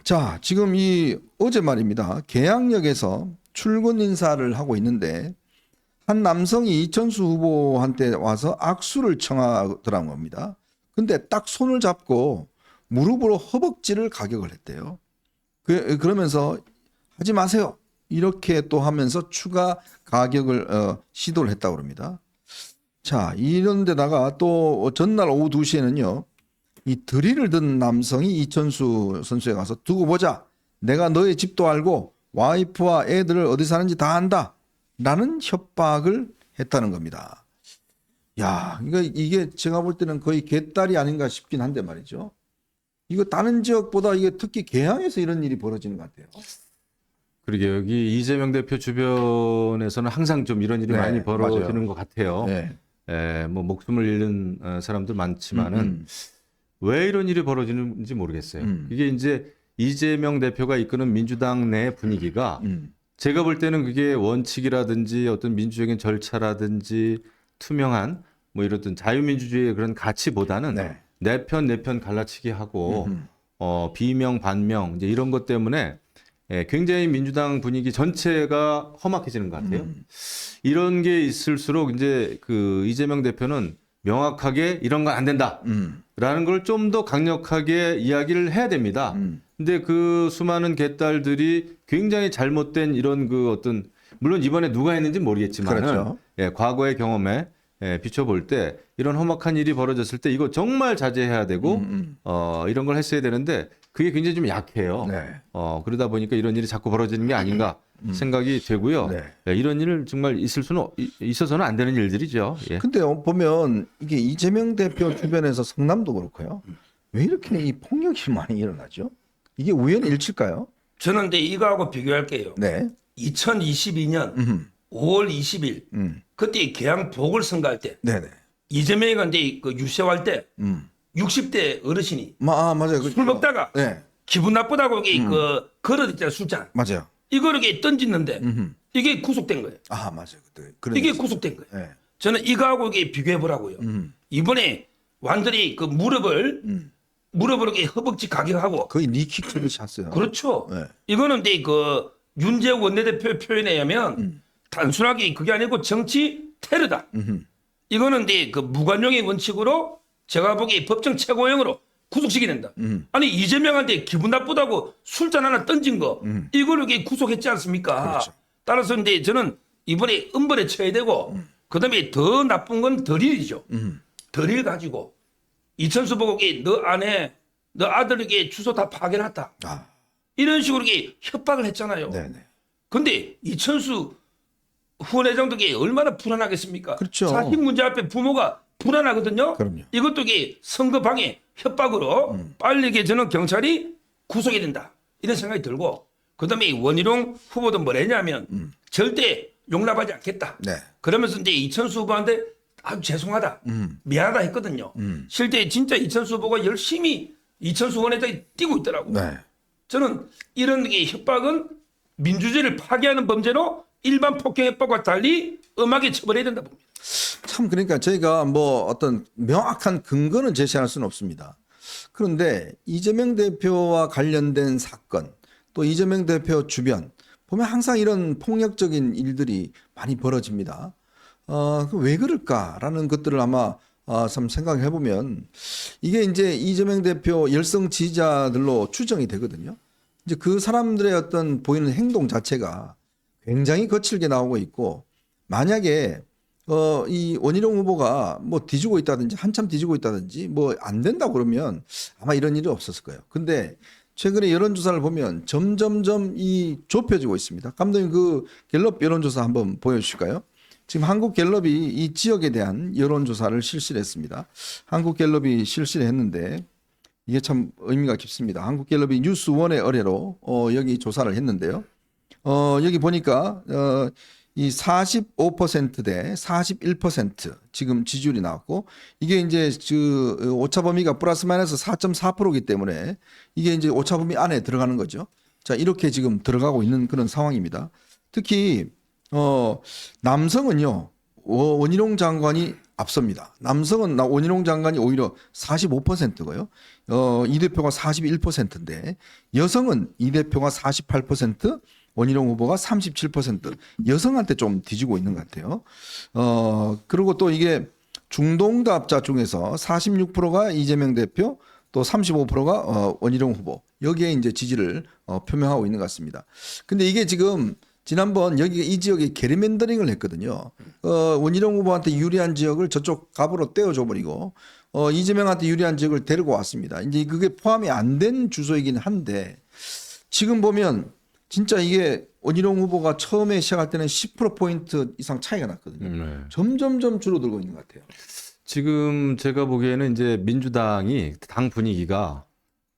자, 지금 이 어제 말입니다. 계양역에서 출근 인사를 하고 있는데 한 남성이 이천수 후보한테 와서 악수를 청하더라는 겁니다. 근데 딱 손을 잡고 무릎으로 허벅지를 가격을 했대요. 그러면서 하지 마세요. 이렇게 또 하면서 추가 가격을 시도를 했다고 합니다. 자, 이런 데다가 또 전날 오후 2시에는요. 이 드릴을 든 남성이 이천수 선수에 가서 두고 보자. 내가 너의 집도 알고 와이프와 애들을 어디 사는지 다 안다. 라는 협박을 했다는 겁니다. 야, 이게 제가 볼 때는 거의 개딸이 아닌가 싶긴 한데 말이죠. 이거 다른 지역보다 이게 특히 계양에서 이런 일이 벌어지는 것 같아요. 그러게 여기 이재명 대표 주변에서는 항상 좀 이런 일이 네, 많이 벌어지는 맞아요. 것 같아요. 네. 뭐 목숨을 잃는 사람들 많지만은 왜 이런 일이 벌어지는지 모르겠어요. 이게 이제 이재명 대표가 이끄는 민주당 내 분위기가 제가 볼 때는 그게 원칙이라든지 어떤 민주적인 절차라든지 투명한 뭐 이런 자유민주주의의 그런 가치보다는 네. 내 편 갈라치기 하고 비명 반명 이제 이런 것 때문에 굉장히 민주당 분위기 전체가 험악해지는 것 같아요. 이런 게 있을수록 이제 그 이재명 대표는 명확하게 이런 건 안 된다라는 걸 좀 더 강력하게 이야기를 해야 됩니다. 근데 그 수많은 개딸들이 굉장히 잘못된 이런 그 어떤 물론 이번에 누가 했는지 모르겠지만 그렇죠. 과거의 경험에 비춰볼 때 이런 험악한 일이 벌어졌을 때 이거 정말 자제해야 되고 이런 걸 했어야 되는데 그게 굉장히 좀 약해요. 네. 그러다 보니까 이런 일이 자꾸 벌어지는 게 아닌가 생각이 되고요. 네. 이런 일을 정말 있어서는 안 되는 일들이죠. 예. 근데 보면 이게 이재명 대표 주변에서 성남도 그렇고요. 왜 이렇게 이 폭력이 많이 일어나죠? 이게 우연일치일까요? 저는 근데 이거하고 비교할게요. 네. 2022년 5월 20일 그때 계양 보궐선거 할 때 네네. 이재명이 근데 그 유세할 때 60대 어르신이 맞아요. 술 먹다가 네. 기분 나쁘다고 이게 그 걸어댔잖아요 술잔. 맞아요. 이거를 이렇게 던졌는데 이게 구속된 거예요. 아, 맞아요. 그때 그런 이게 일이 구속된 거예요. 네. 저는 이거하고 이게 비교해 보라고요. 이번에 완전히 그 무릎을 이렇게 허벅지 가격하고 거의 니킥 처리를 쳤어요. 그렇죠. 네. 이거는 근데 그 윤재욱 원내대표 표현에 의하면 단순하게 그게 아니고 정치 테러다. 이거는 근데 그 무관용의 원칙으로 제가 보기에 법정 최고형으로 구속시키는다. 아니 이재명한테 기분 나쁘다고 술잔 하나 던진 거 이거를 이렇게 구속했지 않습니까? 그렇죠. 따라서 근데 저는 이번에 엄벌에 쳐야 되고 그다음에 더 나쁜 건 덜일이죠. 덜일 가지고 이천수 보고 너 아내 너 아들에게 주소 다 파견했다. 아, 이런 식으로 이렇게 협박을 했잖아요. 네네. 근데 이천수 후원회장도 얼마나 불안하겠습니까? 그렇죠. 사실 문제 앞에 부모가 불안하거든요. 그럼요. 이것도 이게 선거 방해 협박으로 빨리 이게 저는 경찰이 구속이 된다. 이런 생각이 들고 그다음에 원희룡 후보도 뭘 했냐면 절대 용납하지 않겠다. 네. 그러면서 이제 이천수 후보한테 아주 죄송하다. 미안하다 했거든요. 실제 진짜 이천수 후보가 열심히 이천수 후원회장이 뛰고 있더라고요. 네. 저는 이런 게 협박은 민주주의를 파괴하는 범죄로 일반 폭행협박과 달리 엄하게 처벌해야 된다 봅니다. 참 그러니까 저희가 뭐 어떤 명확한 근거는 제시할 수는 없습니다. 그런데 이재명 대표와 관련된 사건 또 이재명 대표 주변 보면 항상 이런 폭력적인 일들이 많이 벌어집니다. 왜 그럴까라는 것들을 아마 참 생각해 보면 이게 이제 이재명 대표 열성 지지자들로 추정이 되거든요. 이제 그 사람들의 어떤 보이는 행동 자체가 굉장히 거칠게 나오고 있고 만약에 이 원희룡 후보가 뭐 뒤지고 있다든지 한참 뒤지고 있다든지 뭐 안 된다고 그러면 아마 이런 일이 없었을 거예요. 근데 최근에 여론조사를 보면 점점점 이 좁혀지고 있습니다. 감독님 그 갤럽 여론조사 한번 보여주실까요? 지금 한국갤럽이 이 지역에 대한 여론조사를 실시를 했습니다. 한국갤럽이 실시를 했는데 이게 참 의미가 깊습니다. 한국갤럽이 뉴스원의 의뢰로 여기 조사를 했는데요. 여기 보니까 이 45%대 41% 지금 지지율이 나왔고 이게 이제 그 오차 범위가 플러스 마이너스 4.4%이기 때문에 이게 이제 오차 범위 안에 들어가는 거죠. 자, 이렇게 지금 들어가고 있는 그런 상황입니다. 특히 남성은요. 원희룡 장관이 앞섭니다. 남성은 원희룡 장관이 오히려 45%고요. 이 대표가 41%인데 여성은 이 대표가 48%, 원희룡 후보가 37%. 여성한테 좀 뒤지고 있는 것 같아요. 그리고 또 이게 중동답자 중에서 46%가 이재명 대표, 또 35%가 원희룡 후보. 여기에 이제 지지를 표명하고 있는 것 같습니다. 근데 이게 지금 지난번 여기 이 지역에 게리맨더링을 했거든요. 원희룡 후보한테 유리한 지역을 저쪽 갑으로 떼어줘 버리고 이재명한테 유리한 지역을 데리고 왔습니다. 이제 그게 포함이 안 된 주소이긴 한데 지금 보면 진짜 이게 원희룡 후보가 처음에 시작할 때는 10%포인트 이상 차이가 났거든요. 네. 점점점 줄어들고 있는 것 같아요. 지금 제가 보기에는 이제 민주당이 당 분위기가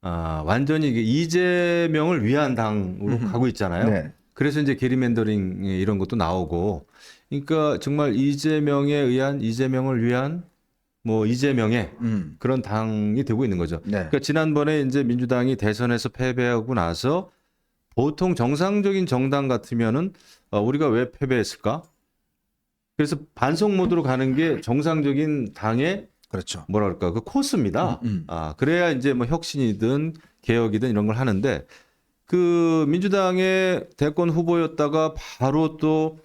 완전히 이게 이재명을 위한 당으로 가고 있잖아요. 네. 그래서 이제 게리맨더링 이런 것도 나오고, 그러니까 정말 이재명을 위한 뭐 이재명의 그런 당이 되고 있는 거죠. 네. 그러니까 지난번에 이제 민주당이 대선에서 패배하고 나서 보통 정상적인 정당 같으면은 우리가 왜 패배했을까? 그래서 반성 모드로 가는 게 정상적인 당의 그렇죠. 뭐라 그럴까 그 코스입니다. 그래야 이제 뭐 혁신이든 개혁이든 이런 걸 하는데 그 민주당의 대권 후보였다가 바로 또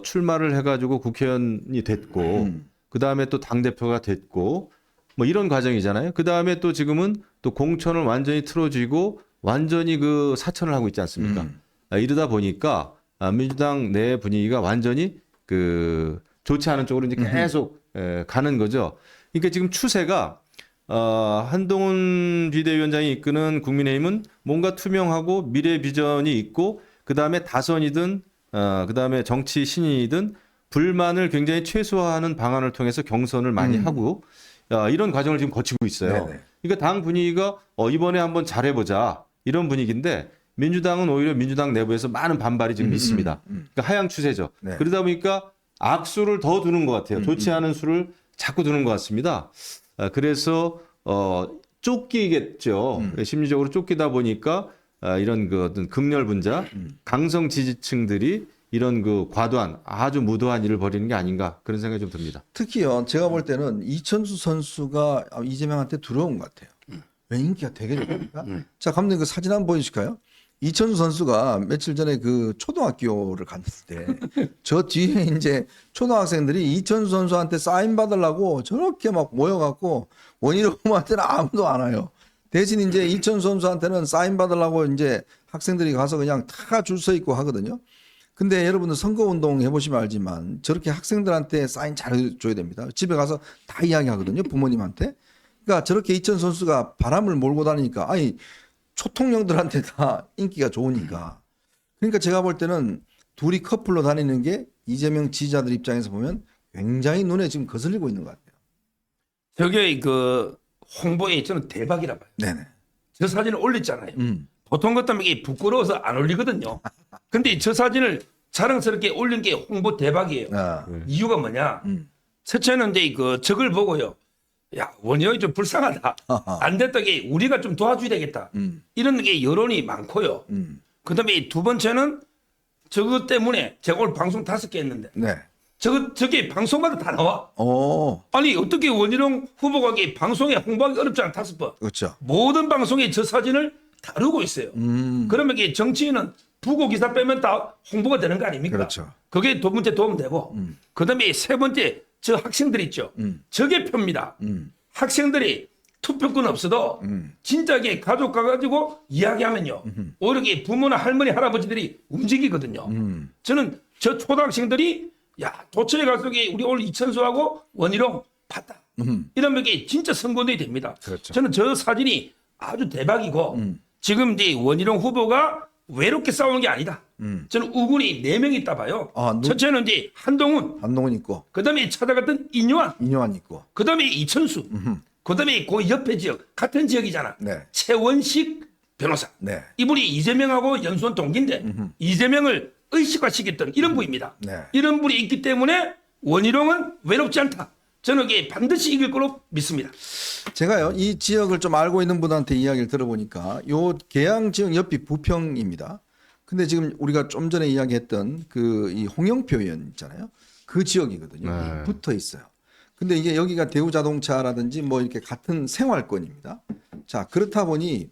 출마를 해가지고 국회의원이 됐고 그 다음에 또 당 대표가 됐고 뭐 이런 과정이잖아요. 그 다음에 또 지금은 또 공천을 완전히 틀어쥐고 완전히 그 사천을 하고 있지 않습니까? 이러다 보니까 민주당 내 분위기가 완전히 그 좋지 않은 쪽으로 이제 계속 가는 거죠. 그러니까 지금 추세가 한동훈 비대위원장이 이끄는 국민의힘은 뭔가 투명하고 미래 비전이 있고 그 다음에 다선이든 그 다음에 정치 신인이든 불만을 굉장히 최소화하는 방안을 통해서 경선을 많이 하고 이런 과정을 지금 거치고 있어요. 네네. 그러니까 당 분위기가 이번에 한번 잘해보자 이런 분위기인데 민주당은 오히려 민주당 내부에서 많은 반발이 지금 있습니다. 그러니까 하향 추세죠. 네. 그러다 보니까 악수를 더 두는 것 같아요. 좋지 않은 수를 자꾸 두는 것 같습니다. 그래서 쫓기겠죠. 심리적으로 쫓기다 보니까 이런 그 어떤 극렬 분자, 강성 지지층들이 이런 그 과도한 아주 무도한 일을 벌이는 게 아닌가 그런 생각이 좀 듭니다. 특히요, 제가 볼 때는 이천수 선수가 이재명한테 두려운 것 같아요. 왜 인기가 되게 좋습니까? 자, 감독님 그 사진 한번 보여주실까요? 이천수 선수가 며칠 전에 그 초등학교를 갔는데 저 뒤에 이제 초등학생들이 이천수 선수한테 사인 받으려고 저렇게 막 모여갖고 원희룡 후보한테는 아무도 안 와요. 대신 이제 이천수 선수한테는 사인 받으려고 이제 학생들이 가서 그냥 다 줄 서 있고 하거든요. 근데 여러분들 선거운동 해보시면 알지만 저렇게 학생들한테 사인 잘해줘야 됩니다. 집에 가서 다 이야기하거든요. 부모님한테. 그러니까 저렇게 이천 선수가 바람을 몰고 다니니까 아니 초통령들한테 다 인기가 좋으니까. 그러니까 제가 볼 때는 둘이 커플로 다니는 게 이재명 지지자들 입장에서 보면 굉장히 눈에 지금 거슬리고 있는 것 같아요. 저게 그 홍보에 저는 대박이라 봐요. 네네. 저 사진을 올렸잖아요. 보통 같으면 이게 부끄러워서 안 올리거든요. 근데 저 사진을 자랑스럽게 올린 게 홍보 대박이에요. 아, 이유가 뭐냐? 첫째는 이제 그 적을 보고요. 야, 원영이 좀 불쌍하다. 안 됐다게 우리가 좀 도와줘야 되겠다. 이런 게 여론이 많고요. 그다음에 두 번째는 저것 때문에 제가 오늘 방송 5개 했는데 네. 저게 방송마다 다 나와. 오, 아니 어떻게 원희룡 후보가 이게 방송에 홍보하기 어렵잖아 5번. 그렇죠. 모든 방송에 저 사진을 다루고 있어요. 그러면 이게 정치인은 부고 기사 빼면 다 홍보가 되는 거 아닙니까? 그렇죠. 그게 두 번째 도움 되고, 그다음에 세 번째 저 학생들 있죠. 저게 표입니다. 학생들이 투표권 없어도 진작에 가족 가가지고 이야기하면요, 오히려 이게 부모나 할머니 할아버지들이 움직이거든요. 저는 저 초등학생들이 야 도처에 가서 우리 오늘 이천수하고 원희룡 봤다. 이러면 이게 진짜 선거운동이 됩니다. 그렇죠. 저는 저 사진이 아주 대박이고 지금 이제 원희룡 후보가 외롭게 싸우는 게 아니다. 저는 우군이 4명 있다 봐요. 아, 첫째는 이제 한동훈, 한동훈 있고 그다음에 찾아갔던 인요한, 이뇨한 있고. 그다음에 이천수, 그다음에 그 옆에 지역 같은 지역이잖아. 네. 최원식 변호사. 네. 이분이 이재명하고 연수원 동기인데 이재명을 의식화시켰던 이런 분입니다. 네. 이런 분이 있기 때문에 원희룡은 외롭지 않다. 저는 이게 반드시 이길 거로 믿습니다. 제가요 이 지역을 좀 알고 있는 분한테 이야기를 들어보니까 요 계양 지역 옆이 부평입니다. 근데 지금 우리가 좀 전에 이야기했던 그 이 홍영표 의원 있잖아요. 그 지역이거든요. 네. 붙어 있어요. 근데 이게 여기가 대우자동차라든지 뭐 이렇게 같은 생활권입니다. 자, 그렇다 보니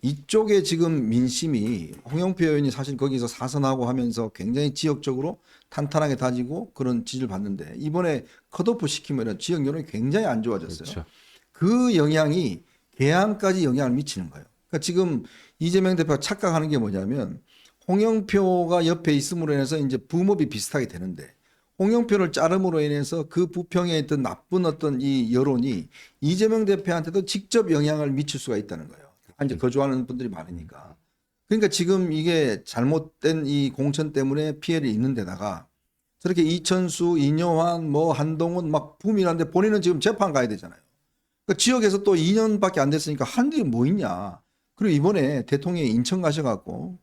이쪽에 지금 민심이 홍영표 의원이 사실 거기서 사선하고 하면서 굉장히 지역적으로 탄탄하게 다지고 그런 지지를 받는데 이번에 컷오프 시키면 지역 여론이 굉장히 안 좋아졌어요. 그렇죠. 그 영향이 개항까지 영향을 미치는 거예요. 그러니까 지금 이재명 대표가 착각하는 게 뭐냐면 홍영표가 옆에 있음으로 인해서 이제 붐업이 비슷하게 되는데 홍영표를 자름으로 인해서 그 부평에 있던 나쁜 어떤 이 여론이 이재명 대표한테도 직접 영향을 미칠 수가 있다는 거예요. 이제 거주하는 분들이 많으니까. 그러니까 지금 이게 잘못된 이 공천 때문에 피해를 입는 데다가 저렇게 이천수, 이뇨환, 뭐 한동훈 막 붐이라는데 본인은 지금 재판 가야 되잖아요. 그러니까 지역에서 또 2년밖에 안 됐으니까 한 일이 뭐 있냐. 그리고 이번에 대통령이 인천 가셔갖고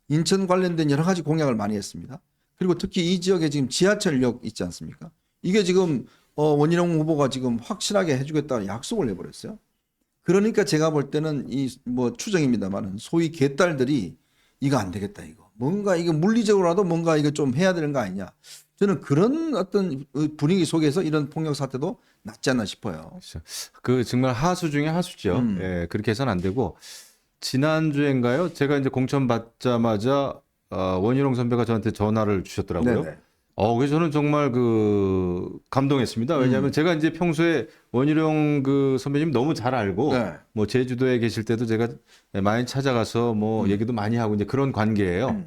인천 관련된 여러 가지 공약을 많이 했습니다. 그리고 특히 이 지역에 지금 지하철역 있지 않습니까? 이게 지금 원희룡 후보가 지금 확실하게 해주겠다는 약속을 해버렸어요. 그러니까 제가 볼 때는 이 뭐 추정입니다만은 소위 개딸들이 이거 안 되겠다 이거 뭔가 이거 물리적으로라도 뭔가 이거 좀 해야 되는 거 아니냐. 저는 그런 어떤 분위기 속에서 이런 폭력 사태도 낫지 않나 싶어요. 그렇죠. 그 정말 하수 중에 하수죠. 예, 그렇게 해서는 안 되고 지난주인가요? 제가 이제 공천 받자마자 원희룡 선배가 저한테 전화를 주셨더라고요. 네네. 그래서 저는 정말 감동했습니다. 왜냐하면 제가 이제 평소에 원희룡 선배님 너무 잘 알고 네. 뭐 제주도에 계실 때도 제가 많이 찾아가서 뭐 얘기도 많이 하고 이제 그런 관계예요.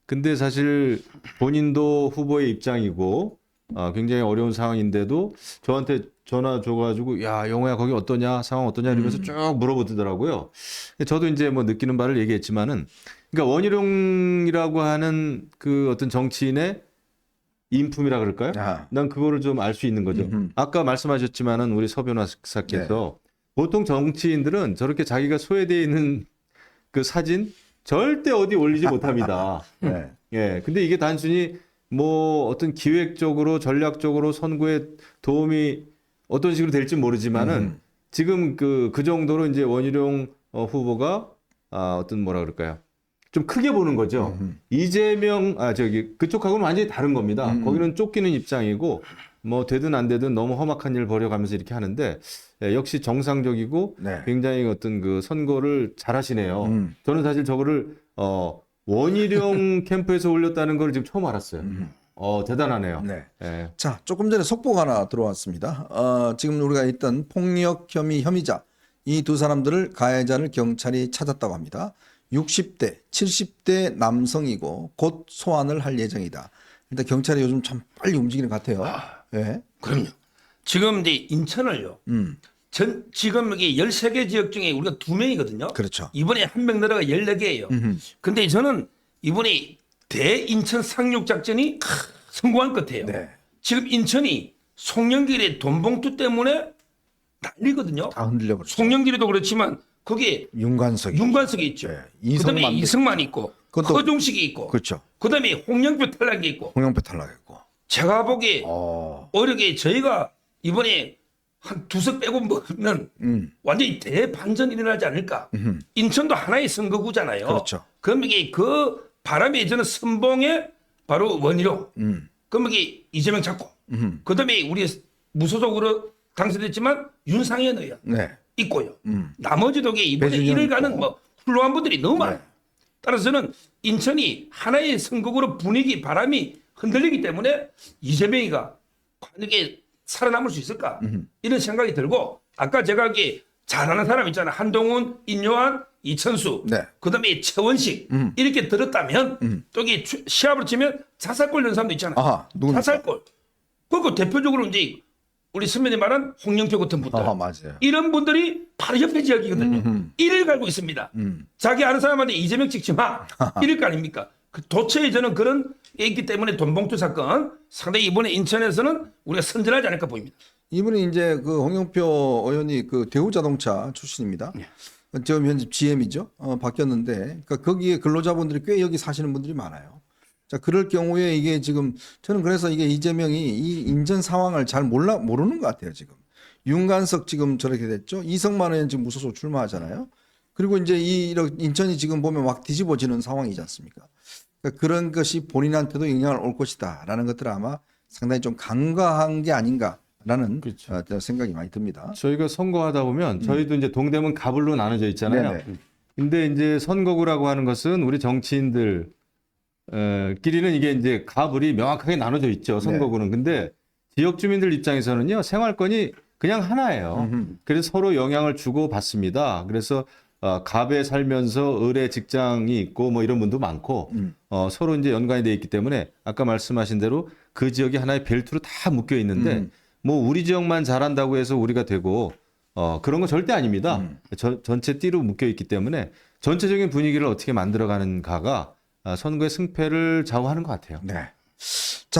근데 사실 본인도 후보의 입장이고 굉장히 어려운 상황인데도 저한테 전화 줘가지고 야 영호야 거기 어떠냐 상황 어떠냐 이러면서 쭉 물어보더라고요. 저도 이제 뭐 느끼는 바를 얘기했지만은 그러니까 원희룡이라고 하는 그 어떤 정치인의 인품이라 그럴까요? 아하. 난 그거를 좀 알 수 있는 거죠. 아까 말씀하셨지만은 우리 서 변호사께서 보통 정치인들은 저렇게 자기가 소외되어 있는 그 사진 절대 어디 올리지 못합니다. 네. 예. 근데 이게 단순히 뭐 어떤 기획적으로 전략적으로 선거에 도움이 어떤 식으로 될지 모르지만은 지금 그 정도로 이제 원희룡 후보가 어떤 뭐라 그럴까요? 좀 크게 보는 거죠. 이재명 그쪽하고는 완전히 다른 겁니다. 거기는 쫓기는 입장이고 뭐 되든 안 되든 너무 험악한 일 벌여가면서 이렇게 하는데 역시 정상적이고 네. 굉장히 어떤 그 선거를 잘하시네요. 저는 사실 저거를 원희룡 캠프에서 올렸다는 걸 지금 처음 알았어요. 대단하네요. 네. 예. 자, 조금 전에 속보가 하나 들어왔습니다. 지금 우리가 있던 폭력 혐의자 이 두 사람들을 가해자를 경찰이 찾았다고 합니다. 60대, 70대 남성이고 곧 소환을 할 예정이다. 일단 경찰이 요즘 참 빨리 움직이는 것 같아요. 예. 그럼요. 지금 이제 인천을요. 지금 여기 13개 지역 중에 우리가 2명이거든요. 그렇죠. 이번에 한 명 늘어가 14개예요. 근데 저는 이번에 대인천 상륙 작전이 성공한 것 같아요. 네. 지금 인천이 송영길의 돈봉투 때문에 난리거든요. 다 흔들려 버렸죠. 송영길이도 그렇지만 거기에 윤관석이. 윤관석이 있죠. 네. 그다음에 이성만 이승만이 있고 그것도- 허종식이 있고 그렇죠. 그다음에 홍영표 탈락이 있고 홍영표 탈락했고. 제가 보기에 어. 어렵게 저희가 이번에 한 2석 빼고 먹으면 완전히 대반전이 일어나지 않을까. 인천도 하나의 선거구잖아요. 그렇죠. 그럼 이게 그 바람에 저는 선봉에 바로 원희룡. 그럼 이게 이재명 잡고. 그다음에 우리 무소속으로 당선됐지만 윤상현 의원 네. 있고요. 나머지도 이번에 배준영 일을 있고. 가는 뭐 훌륭한 분들이 너무 많아요. 네. 따라서 저는 인천이 하나의 선거구로 분위기 바람이 흔들리기 때문에 이재명이가 과연 살아남을 수 있을까 이런 생각이 들고 아까 제가 여기 잘하는 사람 있잖아요. 한동훈, 인요한, 이천수 네. 그다음에 최원식 이렇게 들었다면 또 이게 시합을 치면 자살골 넣는 사람도 있잖아요. 아하, 누굽니까? 자살골. 그리고 대표적으로 이제 우리 선배님 말한 홍영표 같은 분들. 아하, 맞아요. 이런 분들이 바로 옆에 지역이거든요. 이를 갈고 있습니다. 자기 아는 사람한테 이재명 찍지 마. 이럴 거 아닙니까? 도처에 저는 그런 게 있기 때문에 돈봉투 사건 상당히 이번에 인천에서는 우리가 선전하지 않을까 보입니다. 이분이 이제 그 홍영표 의원이 그 대우자동차 출신입니다. 지금 현재 GM이죠. 바뀌었는데, 그러니까 거기에 근로자분들이 꽤 여기 사시는 분들이 많아요. 자, 그럴 경우에 이게 지금 저는 그래서 이게 이재명이 이 인천 상황을 잘 모르는 것 같아요, 지금. 윤관석 지금 저렇게 됐죠. 이성만 의원 지금 무소속 출마하잖아요. 그리고 이제 인천이 지금 보면 막 뒤집어지는 상황이지 않습니까? 그러니까 그런 것이 본인한테도 영향을 올 것이다라는 것들을 아마 상당히 좀 간과한 게 아닌가 그렇죠. 생각이 많이 듭니다. 저희가 선거하다 보면 저희도 이제 동대문 갑을로 나눠져 있잖아요. 네네. 근데 이제 선거구라고 하는 것은 우리 정치인들 끼리는 이게 이제 갑을이 명확하게 나눠져 있죠. 선거구는. 근데 지역 주민들 입장에서는요, 생활권이 그냥 하나예요. 그래서 서로 영향을 주고 받습니다. 그래서 갑에 살면서 을에 직장이 있고 뭐 이런 분도 많고 서로 이제 연관이 돼 있기 때문에 아까 말씀하신 대로 그 지역이 하나의 벨트로 다 묶여 있는데 뭐 우리 지역만 잘한다고 해서 우리가 되고 그런 거 절대 아닙니다. 전체 띠로 묶여 있기 때문에 전체적인 분위기를 어떻게 만들어가는가가 선거의 승패를 좌우하는 것 같아요. 네.